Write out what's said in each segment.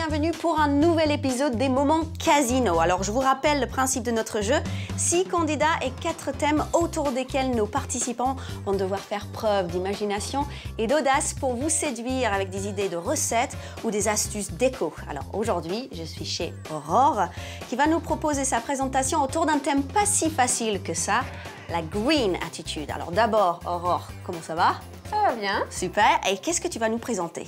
bienvenue pour un nouvel épisode des Moments Casino. Alors je vous rappelle le principe de notre jeu, 6 candidats et 4 thèmes autour desquels nos participants vont devoir faire preuve d'imagination et d'audace pour vous séduire avec des idées de recettes ou des astuces déco. Alors aujourd'hui, je suis chez Aurore qui va nous proposer sa présentation autour d'un thème pas si facile que ça, la green attitude. Alors d'abord, Aurore, comment ça va? Ça va bien. Super. Et qu'est-ce que tu vas nous présenter?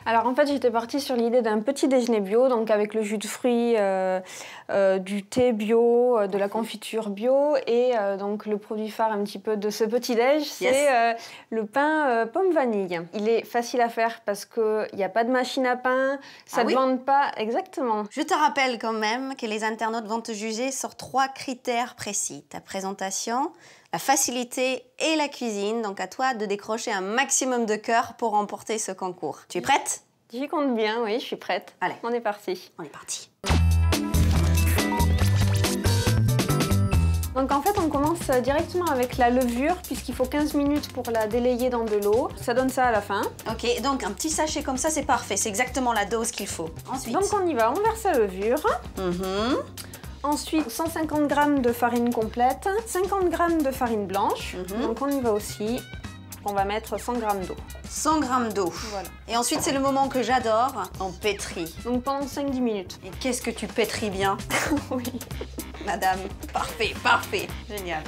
Alors en fait, j'étais partie sur l'idée d'un petit déjeuner bio, donc avec le jus de fruits, du thé bio, de la confiture bio et donc le produit phare un petit peu de ce petit déj, c'est le pain pomme vanille. Il est facile à faire parce qu'il n'y a pas de machine à pain, ça ne demande pas exactement. Je te rappelle quand même que les internautes vont te juger sur 3 critères précis. Ta présentation, la facilité et la cuisine. Donc à toi de décrocher un maximum de cœur pour remporter ce concours. Tu es prête? J'y compte bien, oui, je suis prête. Allez, on est parti. On est parti. Donc en fait, on commence directement avec la levure puisqu'il faut 15 minutes pour la délayer dans de l'eau. Ça donne ça à la fin. Ok, donc un petit sachet comme ça, c'est parfait. C'est exactement la dose qu'il faut. Ensuite. Donc on y va, on verse la levure. Ensuite, 150 g de farine complète, 50 g de farine blanche. Donc on y va aussi. On va mettre 100 g d'eau. 100 g d'eau. Voilà. Et ensuite, c'est le moment que j'adore. On pétrit. Donc pendant 5-10 minutes. Et qu'est-ce que tu pétris bien? Oui. Madame, parfait, parfait. Génial.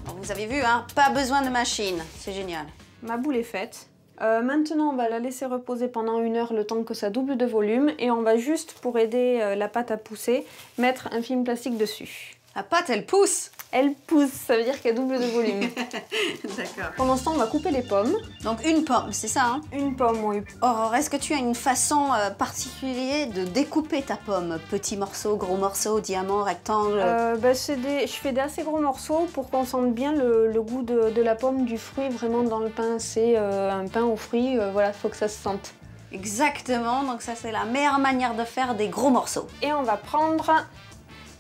Alors, vous avez vu, hein, pas besoin de machine. C'est génial. Ma boule est faite. Maintenant, on va la laisser reposer pendant 1 heure, le temps que ça double de volume. Et on va juste, pour aider la pâte à pousser, mettre un film plastique dessus. La pâte, elle pousse. Elle pousse, ça veut dire qu'elle double de volume. D'accord. Pendant ce temps, on va couper les pommes. Donc une pomme, c'est ça, hein? Une pomme, oui. Aurore, est-ce que tu as une façon particulière de découper ta pomme? Petits morceaux, gros morceaux, diamant, rectangle? Je fais des assez gros morceaux pour qu'on sente bien le goût de la pomme, du fruit vraiment dans le pain. C'est un pain aux fruits, voilà, il faut que ça se sente. Exactement, donc ça c'est la meilleure manière de faire des gros morceaux. Et on va prendre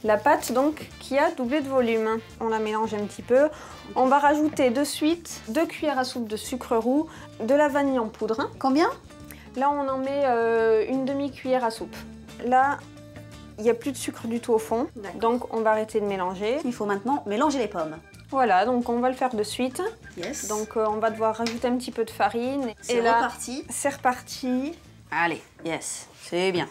la pâte donc qui a doublé de volume. On la mélange un petit peu. On va rajouter de suite 2 cuillères à soupe de sucre roux, de la vanille en poudre. Combien? Là on en met une demi-cuillère à soupe. Là, il n'y a plus de sucre du tout au fond, donc on va arrêter de mélanger. Il faut maintenant mélanger les pommes. Voilà, donc on va le faire de suite. Yes. Donc on va devoir rajouter un petit peu de farine. C'est reparti. C'est reparti. Allez, yes, c'est bien.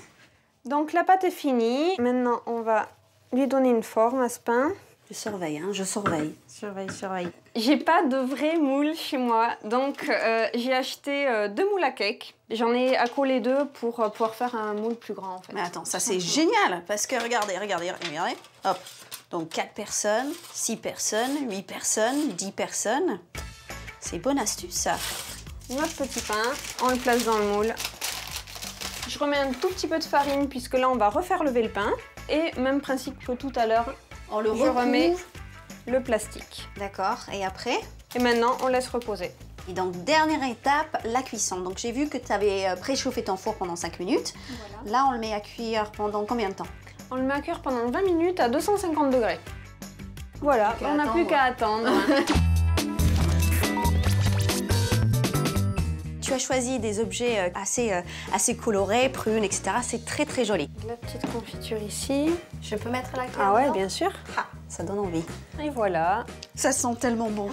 Donc la pâte est finie. Maintenant on va lui donner une forme à ce pain. Je surveille, hein, je surveille. Surveille, surveille. J'ai pas de vrai moule chez moi, donc j'ai acheté 2 moules à cake. J'en ai accolé 2 pour pouvoir faire un moule plus grand en fait. Mais attends, ça c'est génial, parce que regardez. Hop, donc 4 personnes, 6 personnes, 8 personnes, 10 personnes. C'est bonne astuce ça. Notre petit pain, on le place dans le moule. Je remets un tout petit peu de farine puisque là on va refaire lever le pain. Et même principe que tout à l'heure, on le remets le plastique. D'accord, et après? Et maintenant, on laisse reposer. Et donc, dernière étape, la cuisson. Donc, j'ai vu que tu avais préchauffé ton four pendant 5 minutes. Voilà. Là, on le met à cuire pendant combien de temps? On le met à cuire pendant 20 minutes à 250 degrés. Voilà, on n'a plus qu'à attendre. Tu as choisi des objets assez colorés, prunes, etc. C'est très très joli. La petite confiture ici. Je peux mettre la crème? Ah ouais, bien sûr. Ah, ça donne envie. Et voilà. Ça sent tellement bon.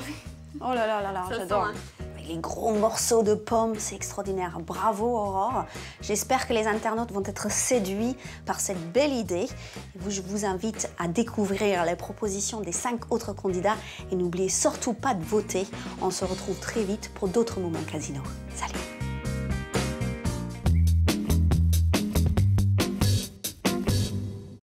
Oh là là là là, j'adore. Avec les gros morceaux de pommes, c'est extraordinaire. Bravo Aurore. J'espère que les internautes vont être séduits par cette belle idée. Je vous invite à découvrir les propositions des 5 autres candidats et n'oubliez surtout pas de voter. On se retrouve très vite pour d'autres moments casino. Salut!